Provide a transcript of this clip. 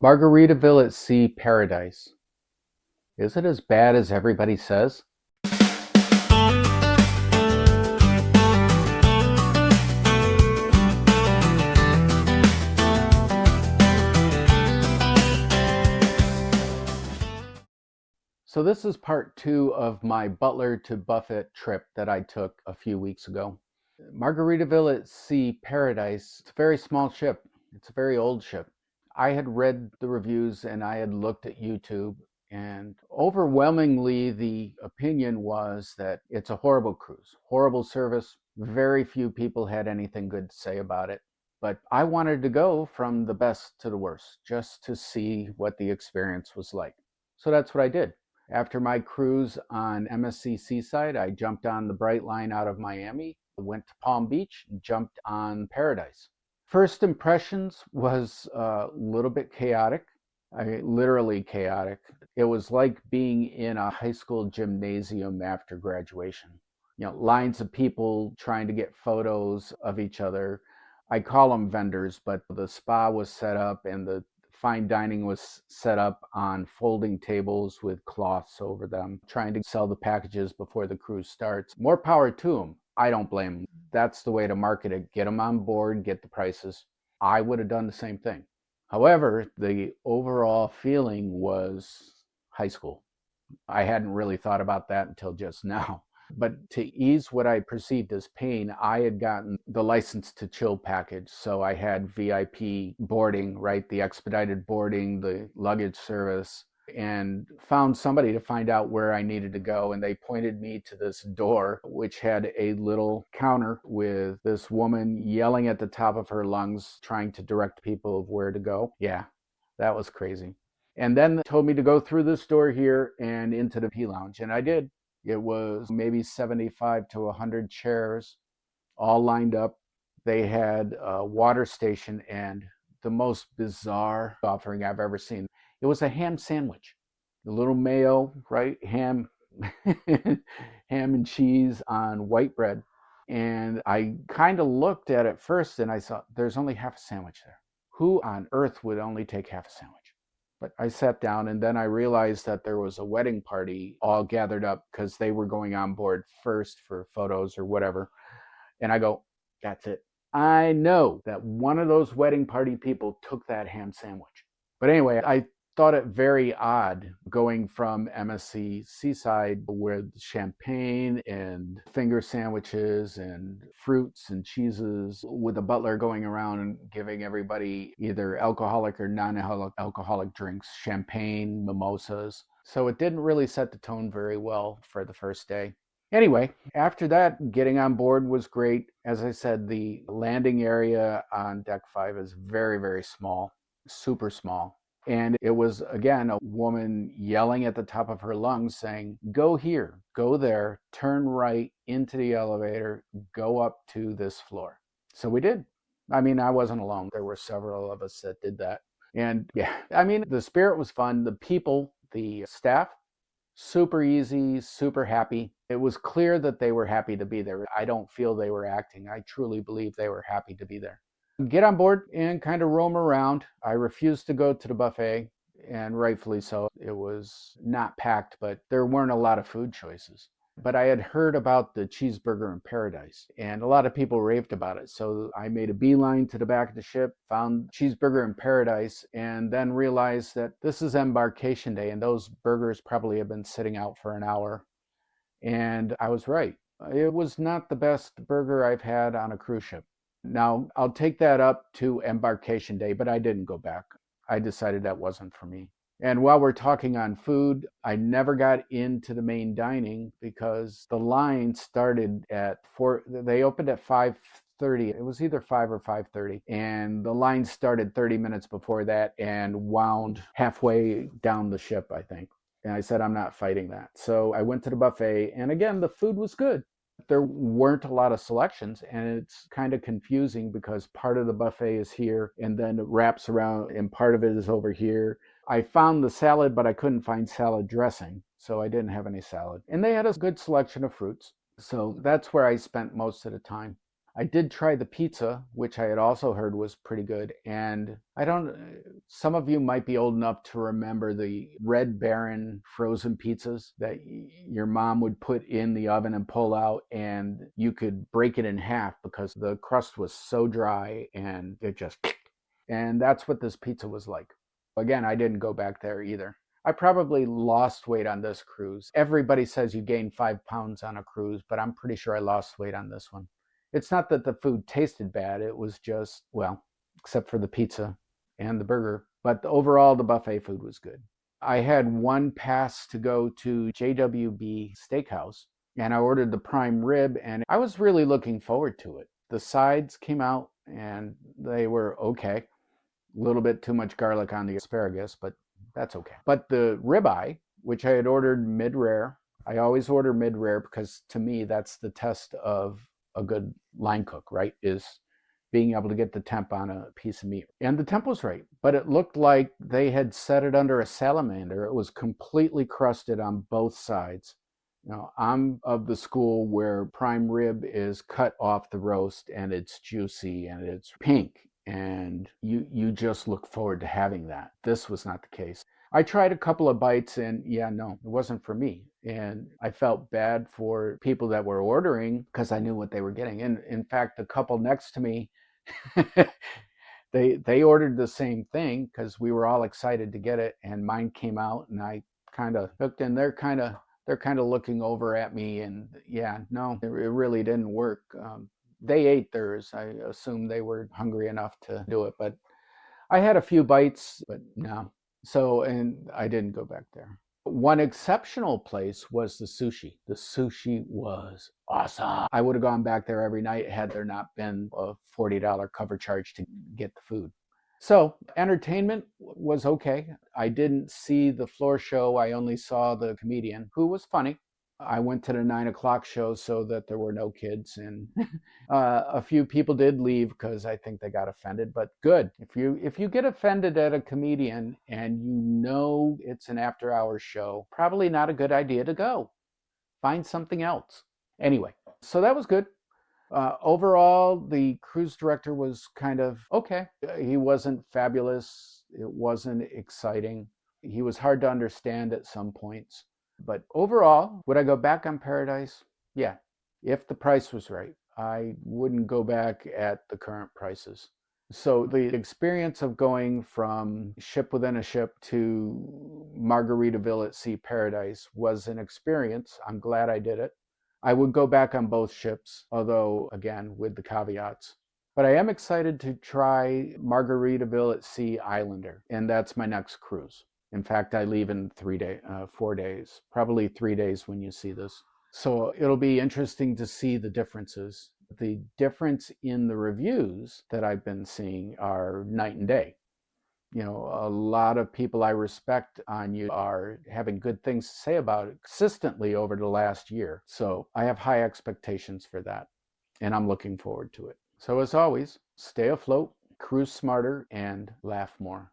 Margaritaville at Sea Paradise. Is it as bad as everybody says? So this is part two of my Butler to Buffett trip that I took a few weeks ago. Margaritaville at Sea Paradise, it's a very small ship. It's a very old ship. I had read the reviews and I had looked at YouTube, and overwhelmingly the opinion was that it's a horrible cruise, horrible service. Very few people had anything good to say about it. But I wanted to go from the best to the worst just to see what the experience was like. So that's what I did. After my cruise on MSC Seaside, I jumped on the Brightline out of Miami, went to Palm Beach, and jumped on Paradise. First impressions was a little bit chaotic. I mean, literally chaotic. It was like being in a high school gymnasium after graduation. Lines of people trying to get photos of each other. I call them vendors, but the spa was set up and the fine dining was set up on folding tables with cloths over them, trying to sell the packages before the cruise starts. More power to them. I don't blame them. That's the way to market it. Get them on board, get the prices. I would have done the same thing. However, the overall feeling was high school. I hadn't really thought about that until just now. But to ease what I perceived as pain, I had gotten the license to chill package. So I had VIP boarding, right? The expedited boarding, the luggage service, and found somebody to find out where I needed to go. And they pointed me to this door, which had a little counter with this woman yelling at the top of her lungs, trying to direct people of where to go. Yeah, that was crazy. And then told me to go through this door here and into the P Lounge. And I did. It was maybe 75 to 100 chairs all lined up. They had a water station and the most bizarre offering I've ever seen. It was a ham sandwich, a little mayo, right? Ham, ham and cheese on white bread. And I kind of looked at it first and I thought, there's only half a sandwich there. Who on earth would only take half a sandwich? But I sat down and then I realized that there was a wedding party all gathered up because they were going on board first for photos or whatever. And I go, that's it. I know that one of those wedding party people took that ham sandwich. But anyway, I thought it very odd going from MSC Seaside with champagne and finger sandwiches and fruits and cheeses, with a butler going around and giving everybody either alcoholic or non-alcoholic drinks, champagne, mimosas. So it didn't really set the tone very well for the first day. Anyway, after that, getting on board was great. As I said, the landing area on deck 5 is very, very small, super small. And it was, again, a woman yelling at the top of her lungs saying, go here, go there, turn right into the elevator, go up to this floor. So we did. I mean, I wasn't alone. There were several of us that did that. And yeah, I mean, the spirit was fun. The people, the staff, super easy, super happy. It was clear that they were happy to be there. I don't feel they were acting. I truly believe they were happy to be there. Get on board and kind of roam around. I refused to go to the buffet, and rightfully so. It was not packed, but there weren't a lot of food choices. But I had heard about the cheeseburger in Paradise, and a lot of people raved about it. So I made a beeline to the back of the ship, found cheeseburger in Paradise, and then realized that this is Embarkation Day, and those burgers probably have been sitting out for an hour. And I was right. It was not the best burger I've had on a cruise ship. Now, I'll take that up to Embarkation Day, but I didn't go back. I decided that wasn't for me. And while we're talking on food, I never got into the main dining because the line started at 4. They opened at 5:30. It was either 5 or 5:30. And the line started 30 minutes before that and wound halfway down the ship, I think. And I said, I'm not fighting that. So I went to the buffet, and again, the food was good. There weren't a lot of selections, and it's kind of confusing because part of the buffet is here and then it wraps around and part of it is over here. I found the salad, but I couldn't find salad dressing, so I didn't have any salad. And they had a good selection of fruits. So that's where I spent most of the time. I did try the pizza, which I had also heard was pretty good. And some of you might be old enough to remember the Red Baron frozen pizzas that your mom would put in the oven and pull out, and you could break it in half because the crust was so dry and it just, and that's what this pizza was like. Again, I didn't go back there either. I probably lost weight on this cruise. Everybody says you gain 5 pounds on a cruise, but I'm pretty sure I lost weight on this one. It's not that the food tasted bad. It was just, well, except for the pizza and the burger. But overall, the buffet food was good. I had one pass to go to JWB Steakhouse, and I ordered the prime rib, and I was really looking forward to it. The sides came out, and they were okay. A little bit too much garlic on the asparagus, but that's okay. But the ribeye, which I had ordered mid-rare, I always order mid-rare because to me that's the test of a good line cook, right? Is being able to get the temp on a piece of meat. And the temp was right, but it looked like they had set it under a salamander. It was completely crusted on both sides. I'm of the school where prime rib is cut off the roast and it's juicy and it's pink, and you just look forward to having that. This was not the case. I tried a couple of bites and yeah, no, it wasn't for me. And I felt bad for people that were ordering because I knew what they were getting. And in fact, the couple next to me, they ordered the same thing because we were all excited to get it, and mine came out and I kind of looked, and they're kind of looking over at me, and yeah, no, it really didn't work. They ate theirs. I assume they were hungry enough to do it, but I had a few bites, but no. So, and I didn't go back there. One exceptional place was the sushi. The sushi was awesome. I would have gone back there every night had there not been a $40 cover charge to get the food. So, entertainment was okay. I didn't see the floor show. I only saw the comedian, who was funny. I went to the 9 o'clock show so that there were no kids, and a few people did leave because I think they got offended. But good, if you get offended at a comedian and you know it's an after-hours show, probably not a good idea to go. Find something else. Anyway, so that was good. Overall, the cruise director was kind of okay. He wasn't fabulous. It wasn't exciting. He was hard to understand at some points. But overall, would I go back on Paradise? Yeah, if the price was right. I wouldn't go back at the current prices. So the experience of going from ship within a ship to Margaritaville at Sea Paradise was an experience. I'm glad I did it. I would go back on both ships, although, again, with the caveats. But I am excited to try Margaritaville at Sea Islander, and that's my next cruise. In fact, I leave in 4 days, probably 3 days when you see this. So it'll be interesting to see the differences. The difference in the reviews that I've been seeing are night and day. A lot of people I respect on you are having good things to say about it consistently over the last year. So I have high expectations for that, and I'm looking forward to it. So as always, stay afloat, cruise smarter, and laugh more.